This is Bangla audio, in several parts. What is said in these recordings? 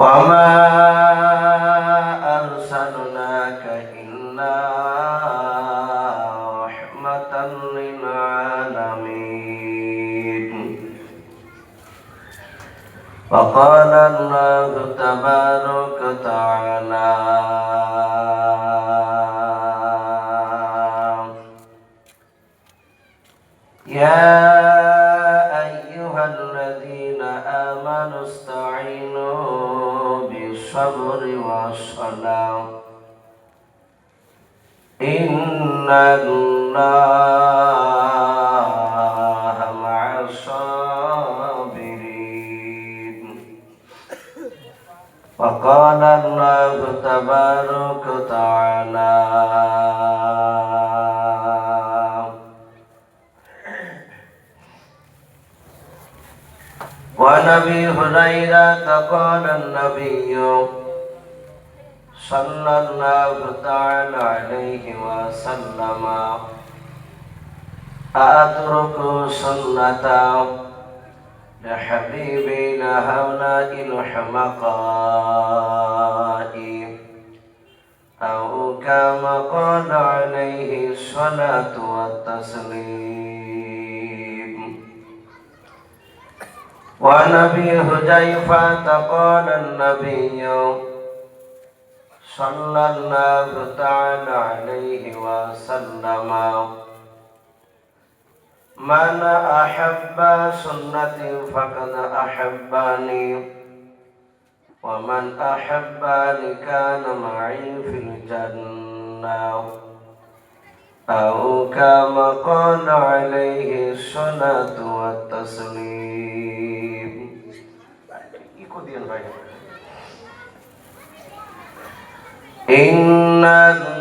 وما أرسلناك إلا رحمة للعالمين. وقال الله تبارك وتعالى: يا أيها الذين آمنوا استعينوا بالصبر والصلاة إن الله مع الصابرين. وقال الله تبارك وتعالى: وعن أبي هريرة قال النبي صلى الله تعالى عليه وسلم: أترك سنة لحبيبي لهؤلاء الحمقاء أو كما قال عليه الصلاة والتسليم. وعن أبي حذيفة قال النبي صلى الله تعالى عليه وسلم: من أحب سنتي فقد أحبني ومن أحبني كان معي في الجنة أو كما قال عليه الصلاة والتسليم. إن الله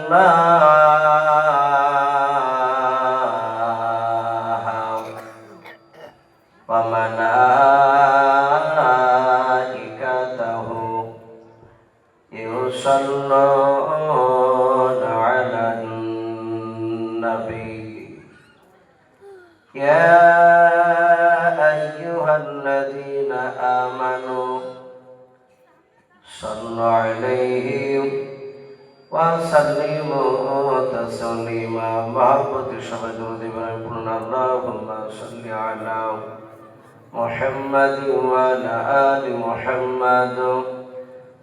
وملائكته يصلون على النبي يا أيها الذين آمنوا صلوا عليه وسلموا تسليما. محبة شهد إبراهيم اللهم صل على محمد وعلى آل محمد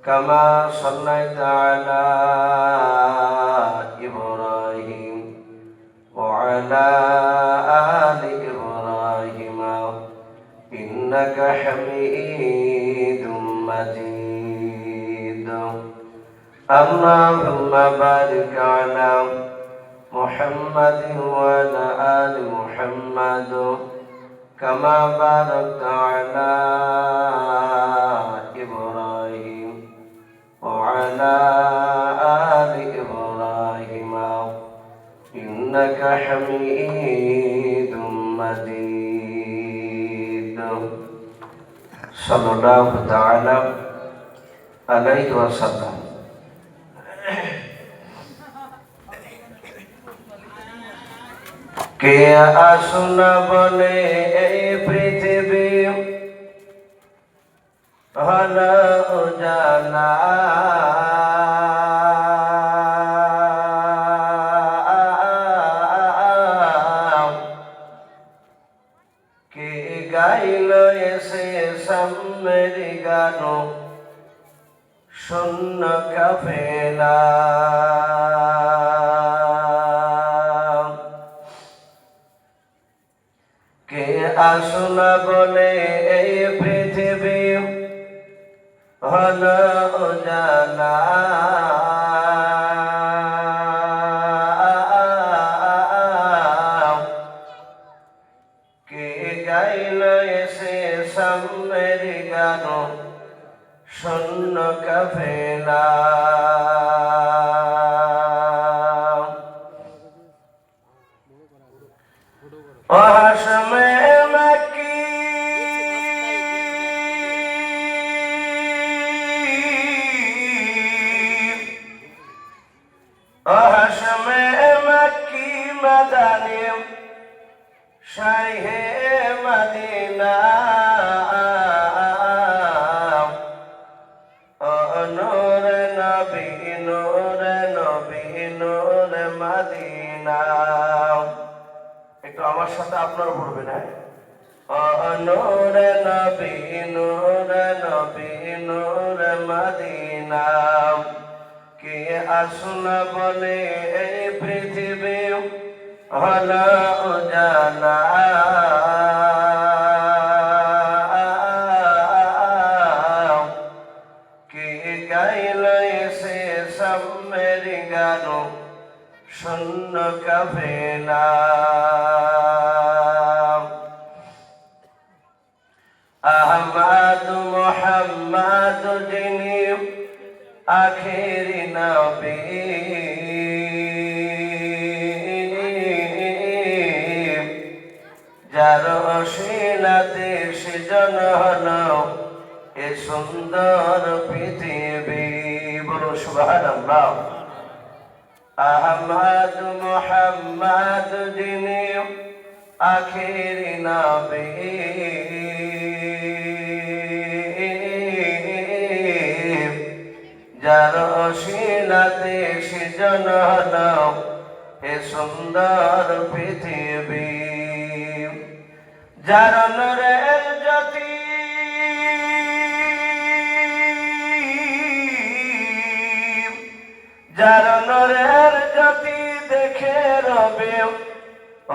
كما صليت على إبراهيم وعلى آل إبراهيم إنك حميد مجيد. اللهم بارك على محمد وعلى آل محمد كما باركت على إبراهيم وعلى آل إبراهيم إنك حميد مجيد. صلى الله تعالى عليه وسلم. কে আসনা বলে এই পৃথিবী হলো উজালা, কে গাইল এসে সামের গান শূন্য কাফেলা, কে আসনা বলে এই পৃথিবী হলো উজালা, কে গাইল এসে সামের গান শূন্য কাফেলা। ও হাশমে মক্কি ও হাশমে মক্কি মাদানি শাহে মদিনা, আসনা বলে এই পৃথিবী হলো উজালা, কে গাইল এসে সামের গান শূন্য কাফেলা। আহমদ মোহাম্মদ যিনি আখেরি নবী, যার অশিলাতে সৃজন হলো এ সুন্দর পৃথিবী। বলো সুবহানাল্লাহ। আহমদ মোহাম্মদ যিনি আখেরি নবী, যার অশিলাতে সৃজন হলো এ সুন্দর পৃথিবী, যার নূরের জ্যোতি যার নূরের জ্যোতি দেখে রবে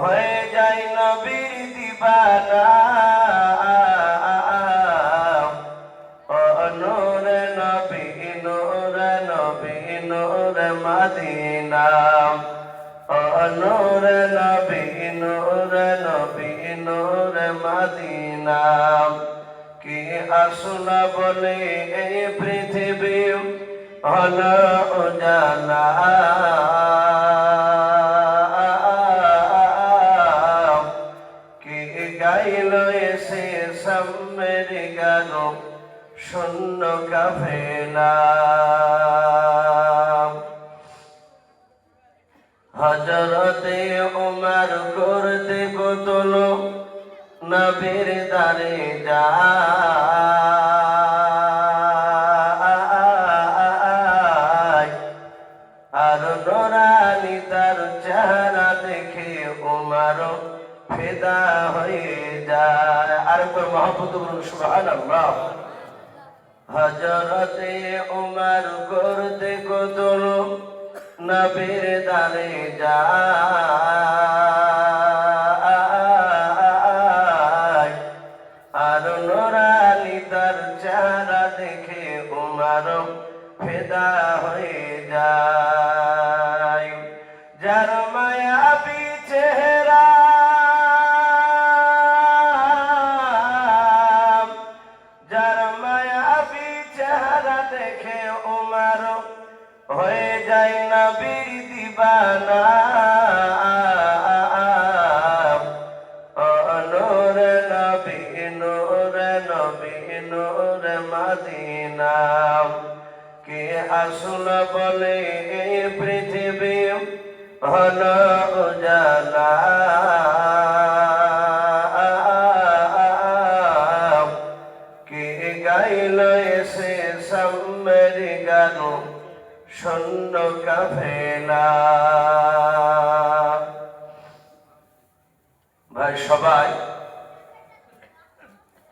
হয়ে যায় নবীর দিবানা। ও নূরে নবী নূরে নবী নূরে মদিনা, ও নূরে নবী নূরে নবী নূরে মদিনা, কি আসনা বলে এই পৃথিবী হলো উজালা, কে গাইল এসে সামের গান শূন্য কাফেলা। হযরতে উমর করতে কতল নবীর দারে যায়, আর নোরানি তার চেহারা দেখে উমর ফিদা হয়ে যায়। আর একবার মহব্বত বলুন সুবহানাল্লাহ। হযরতে উমর করতে কতল নবীর দারে যায়, আর নোরানি তার চেহারা দেখে উমর ফিদা হয়ে যায়। যার মায়াবী চেহারা যার মায়াবী চেহারা দেখে উমর হয়ে যায় নবীর দিবানা। ও নূরে নবী নূরে নবী নূরে মদিনা, কে আসনা বলে এই পৃথিবী হলো উজালা, কে গাইল এসে সামের গান শূন্য কাফেলা। ভাই সবাই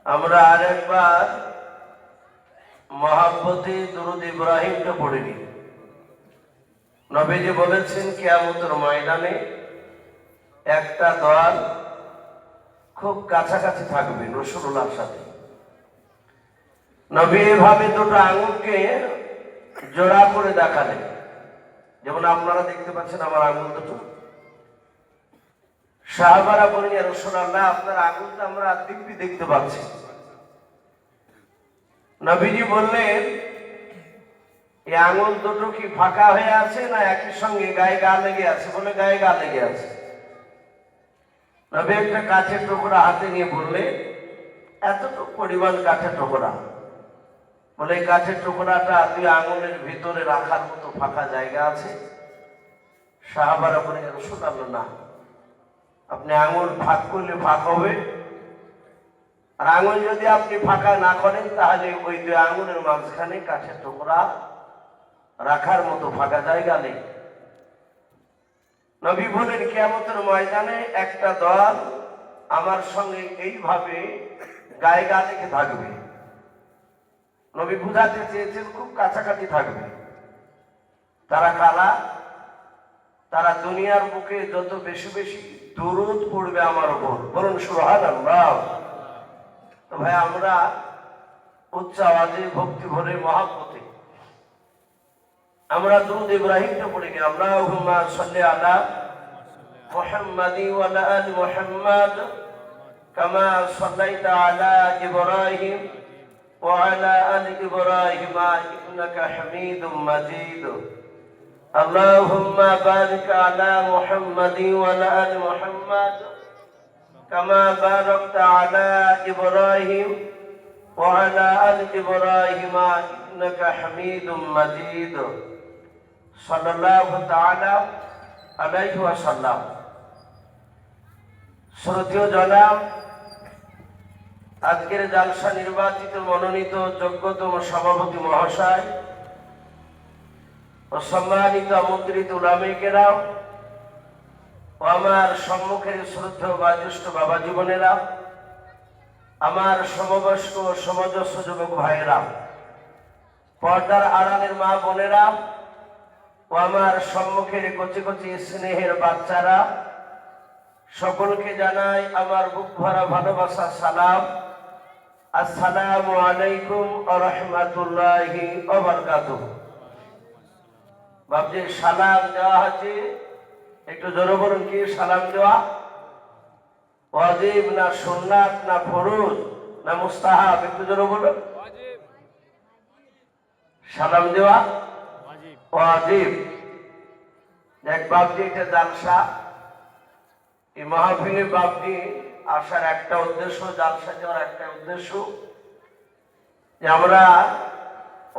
আমরা আরেকবার মহাব্বতে দুরূদ ইব্রাহিমটা পড়ে নিই। নবীজি বলেছেন কিয়ামতের ময়দানে একটা দল খুব কাছাকাছি থাকবে রাসূলুল্লাহর সাথে। নবী এভাবে দুটো আঙুলকে জোড়া করে দেখালেন, যেমন আপনারা দেখতে পাচ্ছেন আমার আঙুল দুটো। সাহাবারা বলেন ইয়া রাসূলুল্লাহ, আপনার আঙুলটা আমরা দিব্যি দেখতে পাচ্ছি। নবীজি বললেন এই আঙুল দুটো কি ফাঁকা হয়ে আছে না একই সঙ্গে গায়ে গা লেগে আছে? বলে গায়ে গা লেগে আছে। নবী একটা কাঠের টুকরা হাতে নিয়ে বললে এতটুকু পরিমাণ কাঠের টুকরা, বলে এই কাঠের টুকরাটা দুই আঙুলের ভিতরে রাখার মতো ফাঁকা জায়গা আছে? সাহাবারা বলে ইয়া রাসূলুল্লাহ, না, আপনি আঙুল ফাঁক করলে ফাঁক হবে, আর আঙুল যদি আপনি ফাঁকা না করেন তাহলে ওই দুই আঙুলের মাঝখানে কাঠের টুকরা রাখার মতো ফাঁকা জায়গা নেই। নবী বলেন কিয়ামতের ময়দানে একটা দল আমার সঙ্গে এইভাবে গায়ে গা লেগে থাকবে। নবী বুঝাতে চেয়েছেন খুব কাছাকাছি থাকবে। তারা কারা? তারা দুনিয়ার বুকে যত বেশি বেশি দুরূদ পড়বে আমার উপর, বলুন সুবহানাল্লাহ। তো ভাই আমরা উচ্চ আওয়াজে ভক্তি ভরে মহাব্বতে আমরা দুরূদ ইব্রাহিমটা পড়ি নি। আল্লাহুম্মা সাল্লি আলা মুহাম্মাদি ওয়া আলা আলি মুহাম্মাদ কামা সাল্লাইতা আলা ইব্রাহিম ওয়া আলা আলি ইব্রাহিম ইন্নাকা হামিদুম মাজিদ। আল্লাহুম্মা বারিক আলা মুহাম্মাদি ওয়া আলা আলি মুহাম্মাদ কামা বারাকতা আলা ইব্রাহিম ওয়া আলা আলি ইব্রাহিম ইন্নাকা হামিদুম মাজিদ। সাল্লাল্লাহু তাআলা আলাইহি ওয়াসাল্লাম। শ্রদ্ধেয় জনাব, আজকের জালসা নির্বাচিত মনোনীত যোগ্যতম সভাপতি মহাশয় ও সম্মানিত আমন্ত্রিত উলামায়ে কেরাম ও আমার সম্মুখের শ্রদ্ধেয় বাজ্যেষ্ঠ বাবা জীবনেরা, আমার সমবয়স্ক ও সমজস্ব যুবক ভাইয়েরা, পর্দার আড়ালের মা বোনেরা ও আমার সম্মুখের কচি কচি স্নেহের বাচ্চারা, সকলকে জানাই আমার বুক ভরা ভালোবাসা সালাম। আসসালামু আলাইকুম ওয়া রাহমাতুল্লাহি ওয়া বারাকাতুহু। বাবজি সালাম দেওয়া হচ্ছে, একটু জোরে বলুন, কি সালাম দেওয়া? ওয়াজিব না সুন্নাত না ফরজ না মুস্তাহাব? একটু জোরে বলুন। সালাম দেওয়া ওয়াজিব। এক বাবজি, এটা জালসা, এই মাহফিলে বাবজি আসার একটা উদ্দেশ্য, জালসা যাওয়ার একটা উদ্দেশ্য যে আমরা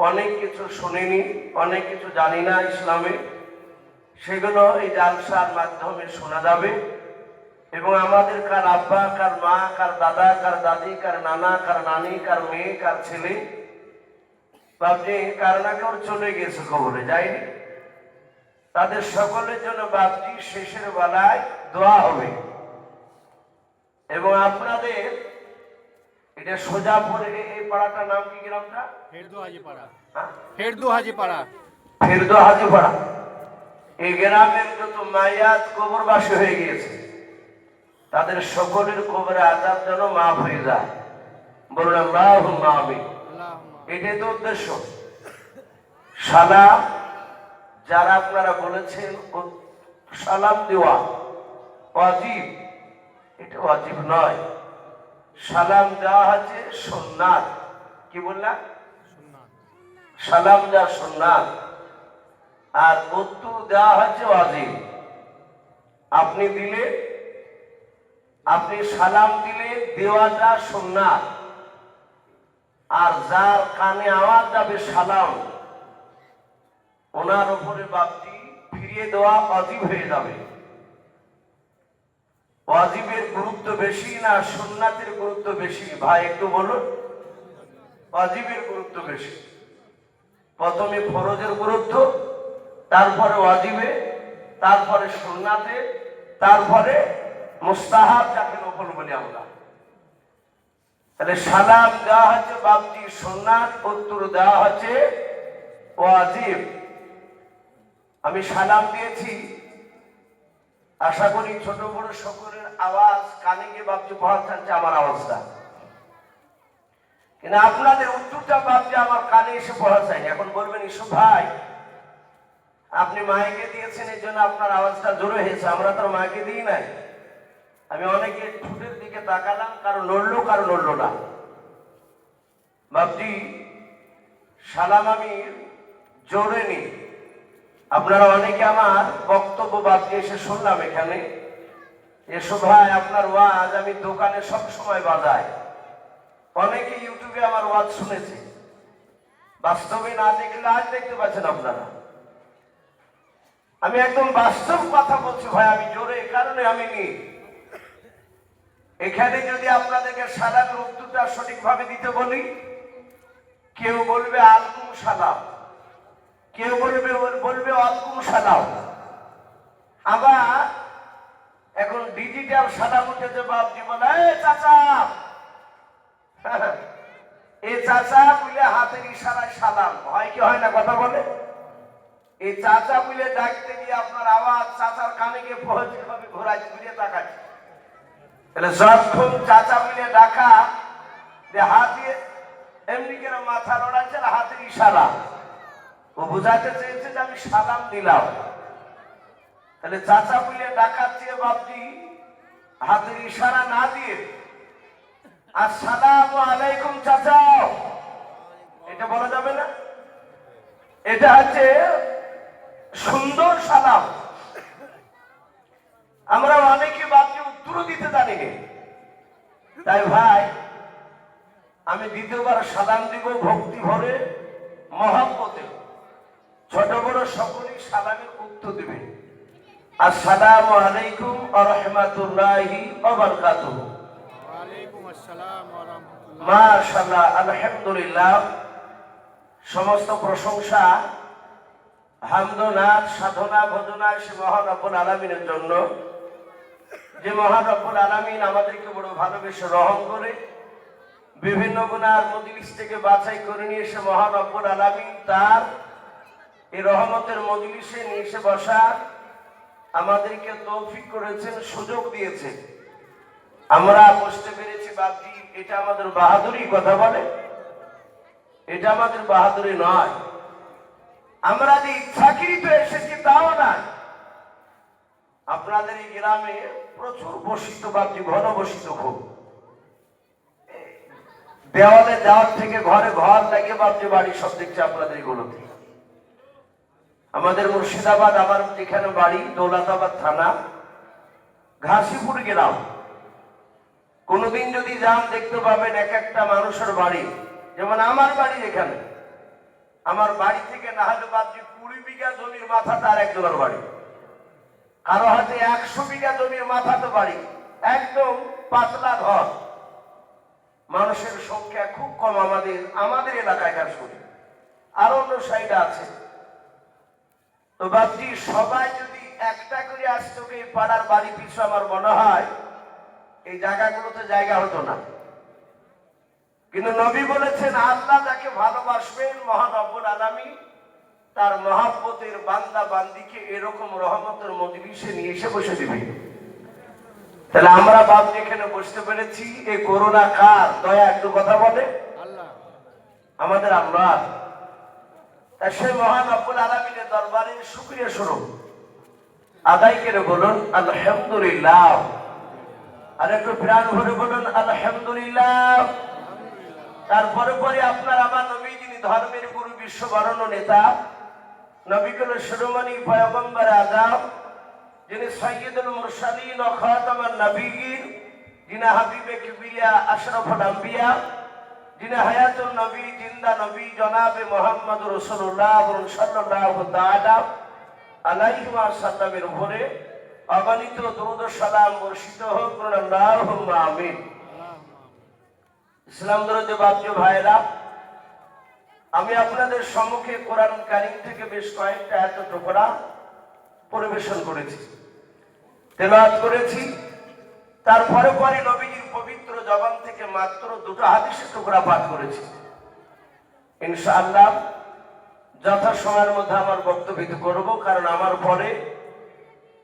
অনেক কিছু শুনিনি, অনেক কিছু জানি না ইসলামে, সেগুলো এই জালসার মাধ্যমে শোনা যাবে। এবং আমাদের কার আব্বা, কার মা, কার দাদা, কার দাদি, কার নানা, কার নানি, কার মেয়ে, কার ছেলে, বাবজি কার না কার চলে গেছে, কবরে যায়নি, তাদের সকলের জন্য বাবজি শেষের বেলায় দোয়া হবে। এবং আপনাদের এটা সোজা পড়ে, এই পাড়াটার নাম কি? গ্রামটা ফেরদো হাজিপাড়া। ফেরদো হাজিপাড়া, ফেরদো হাজিপাড়া। এই গ্রামের যত মাইয়াত কবরবাসী হয়ে গিয়েছে, তাদের সকলের কবরে আযাব যেন মাফ হয়ে যায়, বলুন আল্লাহুম্মা আমিন। এটাই তো উদ্দেশ্য। সালাম যারা আপনারা বলেছেন সালাম দেওয়া ওয়াজিব, এটা ওয়াজিব নয়। সালাম দেওয়া হচ্ছে সুন্নাত। কি বললাম? সালাম দেওয়া সুন্নাত, আর উত্তর দেওয়া হচ্ছে ওয়াজিব। আপনি দিলে, আপনি সালাম দিলে দেওয়াটা সুন্নাত, আর যার কানে আওয়াজ যাবে সালাম, ওনার উপরে বাপটি ফিরিয়ে দেওয়া ওয়াজিব হয়ে যাবে। ওয়াজিবের গুরুত্ব বেশি না সুন্নাতের গুরুত্ব বেশি? ভাই একটু বলুন। ওয়াজিবের গুরুত্ব বেশি। প্রথমে ফরজের গুরুত্ব, তারপরে ওয়াজিবে, তারপরে সুন্নাতে, তারপরে মুস্তাহাব, যাকে নফল বলি আমরা। তাহলে সালাম দেওয়া হচ্ছে বাপটি সুন্নাত, উত্তর দেওয়া হচ্ছে ওয়াজিব। আমি সালাম দিয়েছি, আশা করি ছোট বড় সকলের আওয়াজ কানে গিয়ে বাপজি পৌঁছাচ্ছে, আমার আওয়াজটা। কিন্তু আপনাদের উত্তরটা বাপজি আমার কানে এসে পৌঁছায়নি। এখন বলবেন, ইসু ভাই আপনি মাইকে দিয়েছেন, এই জন্য আপনার আওয়াজটা জোরে হয়েছে, আমরা তো মাইকে দিই নাই। আমি অনেকে ঠোঁটের দিকে তাকালাম, কারো নড়লো কারো নড়লো না। বাপজি সালাম আমি জোরে নি। আপনারা অনেকে আমার বক্তব্য বাপজি এসে শুনলাম এখানে, এসো ভাই আপনার ওয়াজ আমি দোকানে সব সময় বাজাই। অনেকে ইউটিউবে আমার ওয়াজ শুনেছে, বাস্তবে না দেখলে আজ দেখতে পাচ্ছেন আপনারা। আমি একদম বাস্তব কথা বলছি ভাই, আমি জোরে এই কারণে আমি নি। এখানে যদি আপনাদেরকে সালামের উত্তরটা সঠিকভাবে দিতে বলি, কেউ বলবে আলাইকুম সালাম, কেউ বলবে ওয়ালাইকুম সালাম। আবার এখন ডিজিটাল সালাম উঠেছে, বাপজি বলে এই চাচা, এই চাচা বলে হাতের ইশারায় সালাম হয় কি হয় না কথা বলে। এই চাচা বলে ডাকতে গিয়ে আপনার আওয়াজ চাচার কানে গিয়ে পৌঁছে ভাবে ঘুরিয়ে তাকাচ্ছে। তাহলে যখন চাচা বলে ডাকা যে হাত দিয়ে এমনি করে মাথা নড়াচ্ছে আর হাতের ইশারা, ও বুঝাতে চেয়েছে যে আমি সালাম দিলাম। তাহলে চাচা বলে ডাকাচ্ছে বাপজি হাতের ইশারা না দিয়ে আসসালামু আলাইকুম চাচা, এটা বলা যাবে না? এটা হচ্ছে সুন্দর সালাম। আমরা অনেকে বাপজি উত্তর দিতে জানি না। তাই ভাই আমি দ্বিতীয়বার সালাম দিব ভক্তি ভরে মহব্বতে। ছোট বড় সকলেই সালামের উত্তর দিবে। আসসালামু আলাইকুম ওয়া রাহমাতুল্লাহি ওয়া বারাকাতুহু। ওয়া আলাইকুম আসসালাম ওয়া রাহমাতুল্লাহ। মাশাআল্লাহ, আলহামদুলিল্লাহ। সমস্ত প্রশংসা হামদ নাথ সাধনা ভজনা সে মহান রব্বুল আলামিনের জন্য, যে মহান রব্বুল আলামিন আমাদেরকে বড় ভালোবেসে রহম করে বিভিন্ন গুনার মজলিস থেকে বাছাই করে নিয়ে এসে মহান রব্বুল আলামিন তার এই রহমতের মজলিসে নিয়ে এসে বসার আমাদেরকে তৌফিক করেছেন, সুযোগ দিয়েছেন। আমরা বসতে পেরেছি বাপজি, এটা আমাদের বাহাদুরি কথা বলে? এটা আমাদের বাহাদুরি নয়। আমরা যে ইচ্ছাকৃত এসেছি তাও না। আপনাদের এই গ্রামে প্রচুর বসিত বাপজি, ঘন বসিত খুব। দেওয়ালে দেওয়াল থেকে ঘরে ঘর লাগিয়ে বাপজি বাড়ি সব দেখছে আপনাদের এগুলোতে। আমাদের মুর্শিদাবাদ, আমার যেখানে বাড়ি দৌলতাবাদ থানা ঘাসিপুর গ্রাম, কোনদিন যদি যান দেখতে পাবেন এক একটা মানুষের বাড়ি। যেমন আমার বাড়ি যেখানে, আমার বাড়ি থেকে না হলে বাপজি 20 বিঘা জমির মাথা তার একজনের বাড়ি, কারো হাতে 100 বিঘা জমির মাথাতে বাড়ি, একদম পাতলা ঘর। মানুষের সংখ্যা খুব কম আমাদের এলাকায়, কাজ করি আর অন্য সাইডে আছে। তো বাপজি সবাই যদি একটা করে আসতো এই পাড়ার বাড়ি পিছু, আমার মনে হয় এই জায়গাগুলোতে জায়গা হতো না। কিন্তু নবী বলেছেন আল্লাহ যাকে ভালোবাসবেন মহান রব্বুল আলামিন তার মহব্বতের বান্দা বান্দিকে এরকম রহমতের মজলিসে নিয়ে এসে বসে দিবে। তাহলে আমরা বাপজি এখানে বসতে পেরেছি, এই করোনা কার দয়া? একটু কথা বলে আল্লাহ, আমাদের আল্লাহ। তাই সেই মহান রব্বুল আলামিনের দরবারে শুকরিয়া স্বরূপ আদায় করে বলুন আলহামদুলিল্লাহ। আর একটু প্রাণ ভরে বলুন আলহামদুলিল্লাহ। তারপরে পরে আপনার আমার নবী, যিনি ধর্মের গুরু, বিশ্ববরণ্য নেতা, নবীকুল শিরোমণি পয়গম্বর আযম, যিনি সাইয়্যিদুল মুরসালিন ও খাতামুন নবিয়্যিন, যিনি হাবিবে কিবরিয়া আশরাফুল আম্বিয়া, যিনি হায়াতুন নবী, জিন্দা নবী জনাবে মুহাম্মদুর রাসূলুল্লাহ সাল্লাল্লাহু তাআলা আলাইহি ওয়াসাল্লামের উপরে অগণিত দরুদ ও সালাম বর্ষিত হোক, আল্লাহুম্মা আমিন। ইসলাম দরদে বাপজি ভাইরা, আমি আপনাদের সম্মুখে কোরআন কারীম থেকে বেশ কয়েকটা আয়াত টুকরা পরিবেশন করেছি, তেলাওয়াত করেছি। তারপরে পরে নবীজির পবিত্র জবান থেকে মাত্র 2টা হাদিসের টুকরা পাঠ করেছি। ইনশাআল্লাহ যথাসময়ের মধ্যে আমার বক্তব্য করব, কারণ আমার পরে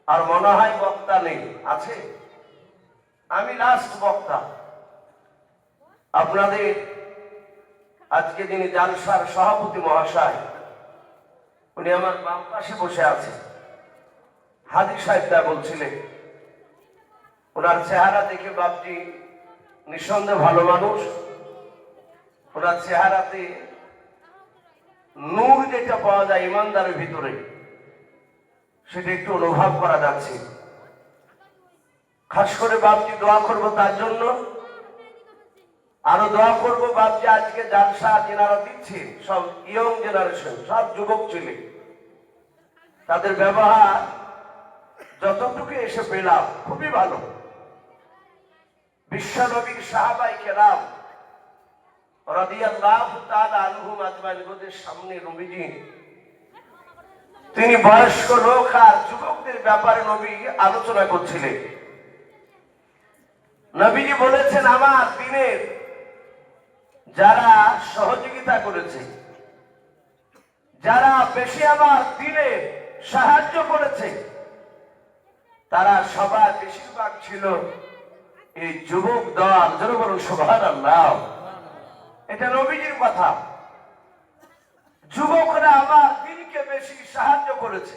আর মনে হয় বক্তা নেই। আছে? আমি লাস্ট বক্তা। আপনাদের আজকে যিনি জালসার সভাপতি মহাশয়, উনি আমার বাম পাশে বসে আছেন। হাজী সাহেবরা বলছিলেন ওনার চেহারা দেখে বাপজি নিঃসন্দেহে ভালো মানুষ। ওনার চেহারাতে নূর যেটা পাওয়া যায় ইমানদারের ভিতরে, সেটা একটু অনুভব করা যাচ্ছে। খাস করে বাপজি দোয়া করব তার জন্য, আরো দোয়া করব বাপজি আজকে জালসা যেনারা দিচ্ছেন সব ইয়ং জেনারেশন, সব যুবক ছেলে, তাদের ব্যবহার যতটুকু এসে পেলাম খুবই ভালো। বিশ্ব নবীর সাহাবায়ে কেরাম রাদিয়াল্লাহু তাআলা আনহুম আজমাইনদের সামনে নবীজি, তিনি বয়স্ক লোক আর যুবকদের ব্যাপারে নবী আলোচনা করছিলেন। নবীজি বলেছেন আমার দিনের যারা সহযোগিতা করেছে, যারা বেশি আমার দিনে সাহায্য করেছে তারা সবার বেশিরভাগ ছিল এই যুবক দল। যারা বলুন সুবহানাল্লাহ। এটা নবীজির কথা। যুবকরা আমার দিনকে বেশি সাহায্য করেছে।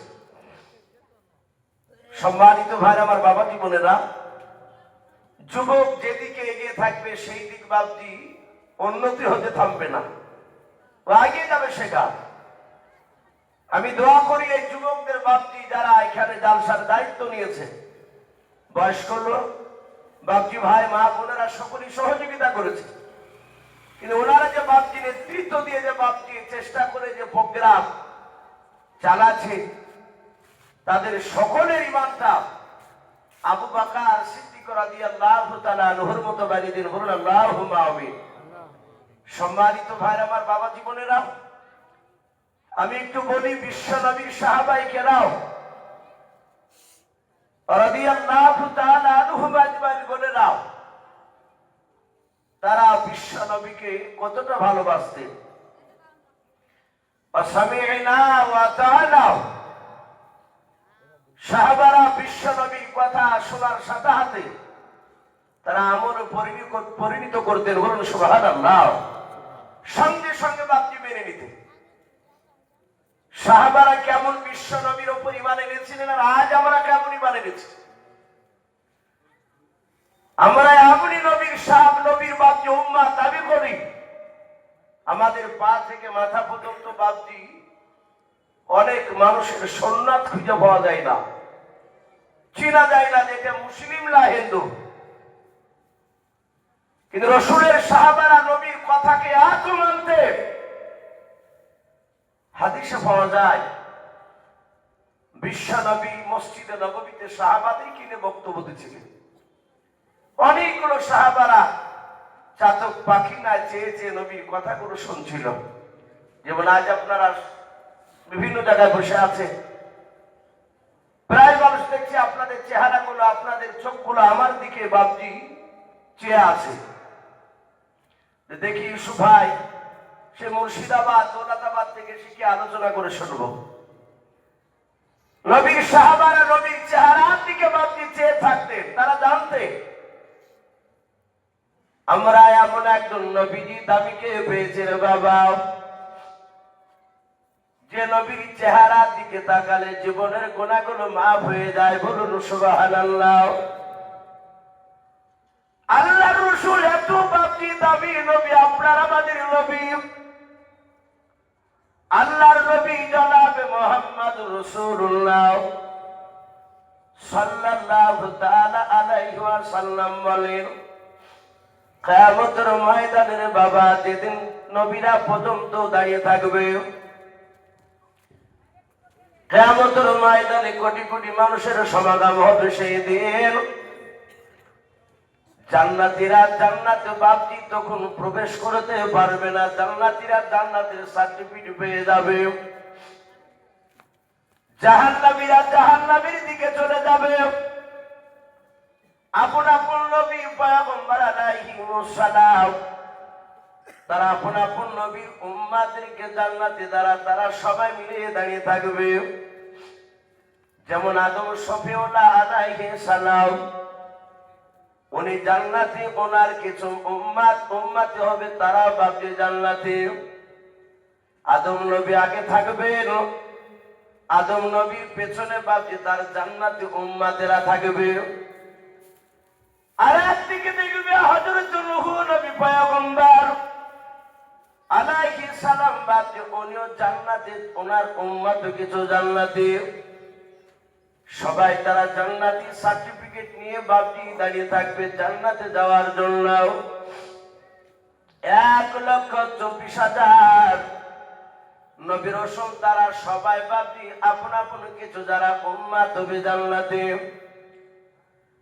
সম্মানিত ভাই আমার বাবা জীবনেরা, যুবক যেদিকে এগিয়ে থাকবে সেই দিক বাবজি উন্নতি হতে থামবে না, ও এগিয়ে যাবে সেটা। আমি দোয়া করি এই যুবকদের বাবজি যারা এখানে জালসার দায়িত্ব নিয়েছে, বয়স্ক লোক বাবজি ভাই মা বোনেরা সকলেই সহযোগিতা করেছে, কিন্তু ওনারা যে বাবজি নেতৃত্ব দিয়ে যে বাবজি চেষ্টা করে যে প্রোগ্রাম চালাচ্ছে, তাদের সকলের ইমানটা আবু বকর সিদ্দিক রাদিয়াল্লাহু তাআলা আনহুর মতো বানিয়ে দিন। বলুন আল্লাহুম্মা আমিন। সম্মানিত ভাই আমার বাবা জীবনেরা, আমি একটু বলি বিশ্ব নবীর সাহাবায়ে কেরাম রাদিয়াল্লাহু তাআলা আনহুম আজমাইন বলেরা, তারা বিশ্ব নবীকে কতটা ভালোবাসতেন। সামি'না ওয়া আতা'না। সাহাবারা বিশ্ব নবীর কথা শোনার সাথে সাথে তারা আমলে পরিণত করতেন। বলুন সুবহানাল্লাহ। সঙ্গে সঙ্গে বাপজি মেনে নিতেন। সাহাবারা কেমন বিশ্ব নবীর উপর ঈমান এনেছিলেন, আর আজ আমরা কেমন ঈমান এনেছি। আমরা এমনই নবীর সাহাব নবীর বাপজি উম্মাহ দাবি করি, আমাদের পা থেকে মাথা পর্যন্ত বাপজি অনেক মানুষের সুন্নাত খুঁজে পাওয়া যায় না, চেনা যায় না যে এটা মুসলিম না হিন্দু। কিন্তু রাসূলের সাহাবারা নবীর কথাকে এত মানতেন, হাদিসে পাওয়া যায় বিশ্ব নবী মসজিদে নববীতে সাহাবাদের কিনে বক্তব্য দিয়েছিলেন। অনেকগুলো সাহাবারা চাতক পাখি না চেয়ে চেয়ে নবীর কথাগুলো শুনছিল। যেমন আজ আপনারা বিভিন্ন জায়গায় বসে আছে, প্রায় মানুষ দেখছি আপনাদের চেহারাগুলো আপনাদের চোখগুলো আমার দিকে বাবজি চেয়ে আছে। দেখি ইউসুফ ভাই সে মুর্শিদাবাদ দৌলতাবাদ থেকে শিখে আলোচনা করে শুনবো। নবীর সাহাবারা নবীর চেহারার দিকে বাবজি চেয়ে থাকতেন। তারা জানতেন আমরা এমন একজন নবীজি দামিকে পেয়েছি রে বাবা, যে নবীর চেহারার দিকে তাকালে জীবনের গুনাহগুলো মাফ হয়ে যায়। বলুন সুবহানাল্লাহ। আল্লাহর রাসূল এত বাপজি দামি নবী, আপনার আমাদের নবী আল্লাহর নবী জনাবে মুহাম্মদুর রাসূলুল্লাহ সাল্লাল্লাহু তাআলা আলাইহি ওয়াসাল্লাম বলেন, কিয়ামতের ময়দানে বাবা যেদিন নবীরা পর্যন্ত দাঁড়িয়ে থাকবে, কিয়ামতের ময়দানে কোটি কোটি মানুষের সমাগম হবে। সেই দিন জান্নাতীরা জান্নাতে বাপজি তখন প্রবেশ করতে পারবে না। জান্নাতীরা জান্নাতের সার্টিফিকেট পেয়ে যাবে, জাহান্নামীরা জাহান্নামের দিকে চলে যাবে। আপন আপন নবী পয়গম্বর আলাইহিমুস সালাম তারা আপন আপন নবীর উম্মতদেরকে জান্নাতে তারা সবাই মিলে দাঁড়িয়ে থাকবে। যেমন আদম শফিউল্লাহ আলাইহিস সালাম, উনি জান্নাতে, ওনার কিছু উম্মত হবে, তারা বাপজি জান্নাতে। আদম নবী আগে থাকবেন, আদম নবীর পেছনে বাপজি তার জান্নাতি উম্মতেরা থাকবে। আর একদিকে দেখবে হযরত নূহ নবী পয়গম্বর আলাইহিস সালাম বাপজি, উনিও জান্নাতে, ওনার উম্মত কিছু জান্নাতি। সবাই তারা জান্নাতি সার্টিফিকেট নিয়ে বাপজি দাঁড়িয়ে থাকবে জান্নাতে যাওয়ার জন্য। 1,24,000 নবী রাসূল তারা সবাই বাপজি আপন আপন কিছু যারা উম্মত হবে জান্নাতে,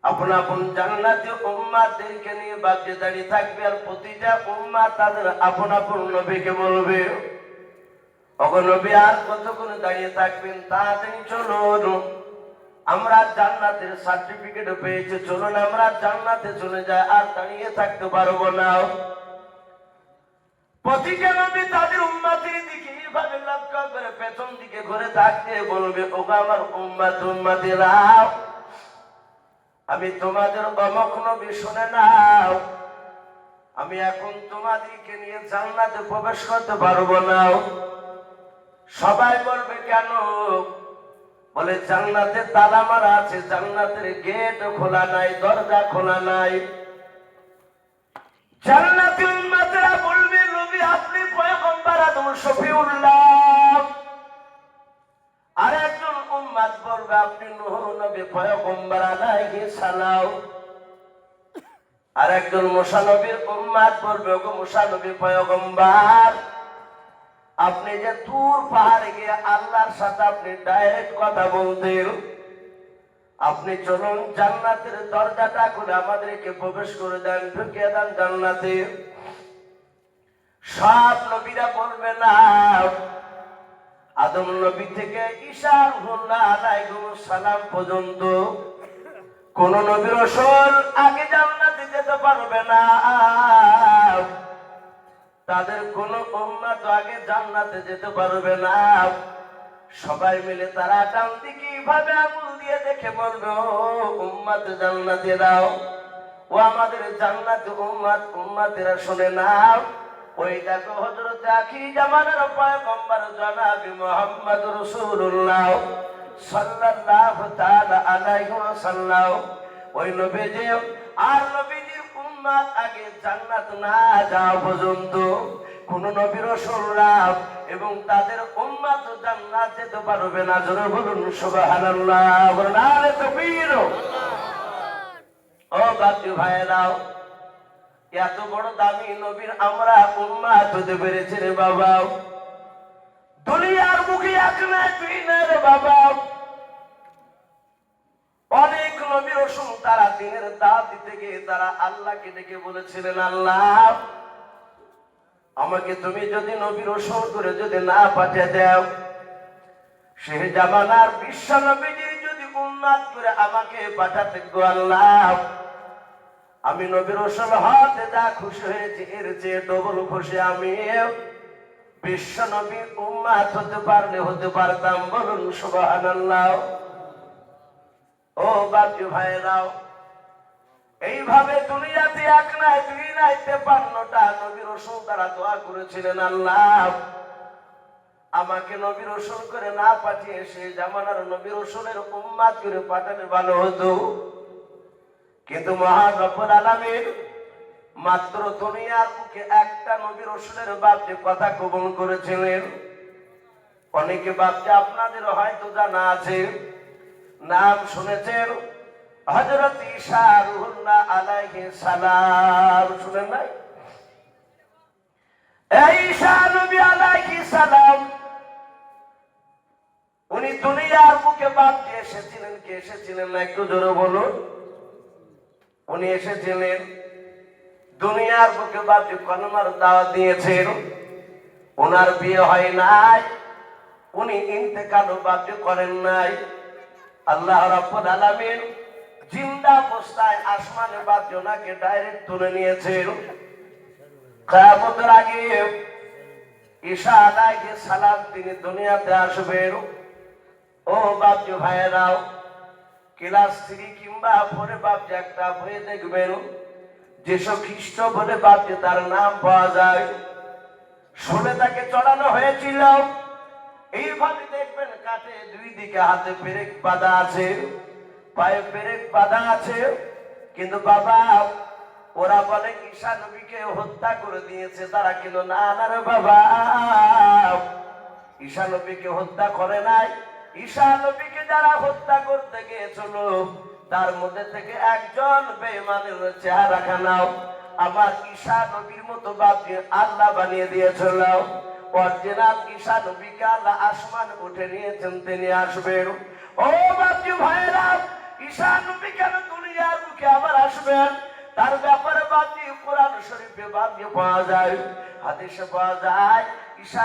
আপন আপন জান্নাতি উম্মতদেরকে নিয়ে বাপজি দাঁড়িয়ে থাকবে। আর প্রতিটা উম্মত তাদের আপন আপন নবীকে বলবে, ওগো নবী আর কতক্ষণ দাঁড়িয়ে থাকবেন, তাড়াতাড়ি চলুন, আমরা জান্নাতের সার্টিফিকেট পেয়েছি, চলুন আমরা জান্নাতে চলে যাই, আর দাঁড়িয়ে থাকতে পারবো না। প্রতিটা নবী তাদের উম্মতের দিকে এইভাবে লক্ষ্য করে পেছন দিকে ঘুরে থাকতে বলবে, ওগো আমার উম্মত উম্মতেরা, আমি তোমাদের অমুক নবী শুনে নাও, আমি এখন তোমাদেরকে নিয়ে জান্নাতে প্রবেশ করতে পারবো না। সবাই বলবে কেন? বলে জান্নাতে তালা মারা আছে, জান্নাতের গেট খোলা নাই, দরজা খোলা নাই। জান্নাতি উম্মতেরা বলবে, নবী আপনি পয়গম্বর আদম শফিউল্লাহ। আর একজন উম্মত বলবে, আপনি নূহ নবী পয়গম্বর আলাইহিস সালাম। আর একজন মুসা নবীর উম্মত বলবে, ওগো মুসা নবী পয়গম্বর, আপনি যে তুর পাহাড়ে গিয়ে আল্লাহর সাথে আপনি ডাইরেক্ট কথা বলতেন, আপনি চলুন জান্নাতের দরজাটা খুলে আমাদেরকে প্রবেশ করে দেন, ঢুকিয়ে দেন জান্নাতে। সব নবীরা বলবে না। আদম নবী থেকে ঈসা আলাইহিস সালাম পর্যন্ত কোন নবী রাসূল আগে জান্নাতে যেতে পারবে না। তাদের কোন উম্মত আগে জান্নাতে যেতে পারবে না। সবাই মিলে তারা ডান দিকে এইভাবে আঙুল দিয়ে দেখে বলবে, ও উম্মত জান্নাতে দাও, ও আমাদের জান্নাতে উম্মত উম্মতেরা শুনে নাও। ওই দেখো হযরত আখির জামানার পয়গম্বর জনাব মুহাম্মদ রাসূলুল্লাহ সাল্লাল্লাহু তাআলা আলাইহি ওয়াসাল্লাম, ওই নবীজি আর নবীজির উম্মত আগে জান্নাত না যাওয়া পর্যন্ত কোন নবী রাসূলরা এবং তাদের উম্মত জান্নাত যেতে পারবে না। জোরে বলুন সুবহানাল্লাহ, বলুন নারে তাকবীর। ও বাচ্চু ভাইরাও, এত বড় দামি নবীর আমরা উম্মত হতে পেরেছি রে বাবা। দুনিয়ার মুখে এক না তুই না রে বাবা। অনেক নবী রাসূল তারা দিনের দাওয়াত দিতে গিয়ে তারা আল্লাহকে ডেকে বলেছিলেন, আল্লাহ আমাকে তুমি যদি নবী রাসূল করে যদি না পাঠিয়ে দাও, সেই জামানার বিশ্ব নবীজির যদি উম্মত করে আমাকে পাঠাতে গো আল্লাহ, আমি নবী রাসূল হতে যা খুশি হয়েছি এর চেয়ে ডবল খুশি আমি বিশ্ব নবীর উম্মত হতে পারলে হতে পারতাম। বলুন সুবহানাল্লাহ। ও বাচ্চু ভাইরাও, এইভাবে দুনিয়াতে এক নাই দুই নাই 53টা নবী রাসূল তারা দোয়া করেছিলেন, আল্লাহ আমাকে নবী রাসূল করে না পাঠিয়ে সেই জামানার নবী রাসূলের উম্মত করে পাঠালে ভালো হতো। কিন্তু মহান রব্বুল আলামিন মাত্র দুনিয়ার বুকে একটা নবী রাসূলের বাপকে কথা কবুল করেছিলেন। অনেকে বাপকে আপনাদের হয়তো জানা আছে, নাম শুনেছেন, হযরত ঈসা রূহুল্লাহ আলাইহিস সালাম। শুনেন নাই? এই ঈসা নবী আলাইহিস সালাম উনি দুনিয়ার বুকে বাপকে এসেছিলেন, কে এসেছিলেন না একটু জোরে বলুন। উনি এসেছিলেন দুনিয়ার বুকে বাপকে কলমার দাওয়াত দিয়েছেন। ওনার বিয়ে হয় নাই, উনি ইন্তেকালও বাপকে করেন নাই। আল্লাহ রাব্বুল আলামিন জিন্দা অবস্থায় আসমানে বাপকে ওনাকে ডাইরেক্ট তুলে নিয়েছেন। কিয়ামতের আগে ঈসা আলাইহিস সালাম তিনি দুনিয়াতে আসবেন। ও বাপজি ভাইয়েরাও, ক্লাস 3 কিংবা 4 বাপজি একটা বইয়ে দেখবেন যিশু খ্রিস্ট বলে বাপজি তার নাম পাওয়া যায়। শুনে তাকে চড়ানো হয়েছিল। এইভাবে দেখবেন কাটে দুই দিকে হাতে পেরেক বাঁধা আছে, পায়ে পেরেক বাঁধা আছে। কিন্তু বাবা ওরা বলে ঈসা নবীকে হত্যা করে দিয়েছে তারা, কিন্তু না না রে বাবা, ঈসা নবীকে হত্যা করে নাই। ঈসা নবীকে যারা হত্যা করতে গিয়েছিল তার মধ্যে থেকে একজন বেঈমানের চেহারা খানাও আমার ঈসা নবীর মতো বাপকে আল্লাহ বানিয়ে দিয়েছিল। অরিজিনাল ঈসা নবীকে আল্লাহ আসমান উঠে নিয়েছেন, তিনি আসবেন। ও বাপজি ভাইরা, ঈসা নবী কেন দুনিয়ার বুকে আবার আসবেন তার ব্যাপারে বাপজি কোরআন শরীফে বাপজি পাওয়া যায়, হাদিসে পাওয়া যায়। ঈসা